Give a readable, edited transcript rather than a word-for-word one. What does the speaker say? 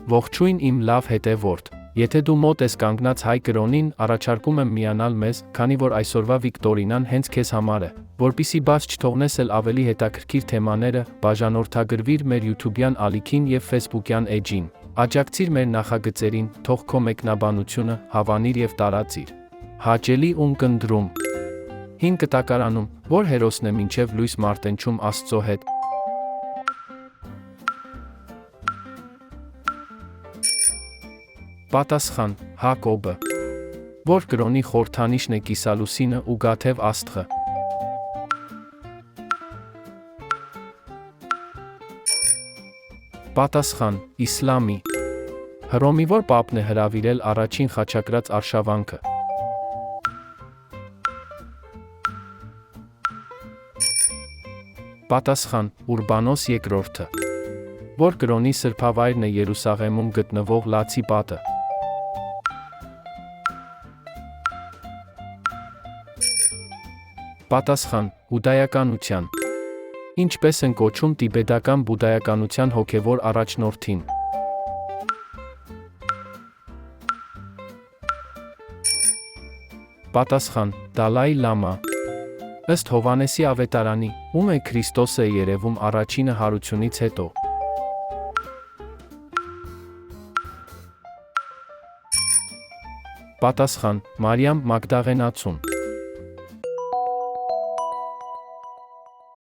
Ողջույն իմ լավ հետևորդ։ Եթե դու մոտ ես կանգնած հայ կրոնին, առաջարկում եմ միանալ մեզ, քանի որ այսօրվա վիկտորինան հենց քեզ համար է։ Որպեսզի բաց չթողնես էլ ավելի հետաքրքիր թեմաները, բաժանորդագրվիր մեր YouTube-յան ալիքին և Facebook-յան էջին։ Աջակցիր մեր նախագծերին, թող քո մեկնաբանությունը հավանիր և տարածիր։ Հաճելի ունկնդրում։ Հին կտակարանում, որ հերոսն է մինչև լույս մարտնչում Աստծո հետ։ Պատասխան. Հակոբը։ Որ կրոնի խորհրդանիշն է կիսալուսինը ու գաթև աստղը։ Պատասխան. Իսլամի։ Հռոմի որ պապն է հրավիրել առաջին խաչակրած արշավանքը։ Պատասխան. Ուրբանոս երկրորդը։ Որ կրոնի սրբավայրն է Երուսաղեմում գտնվող Լացի պատը։ Պատասխան. Հուդայականության։ Ինչպես են կոչում տիբետական բուդդայականության հոգևոր առաջնորդին։ Պատասխան. Դալայ Լամա։ Ըստ Հովհաննեսի ավետարանի, ում է Քրիստոսը երևում առաջինը հարությունից հետո։ Պատասխան. Մարիամ Մագդաղենացուն։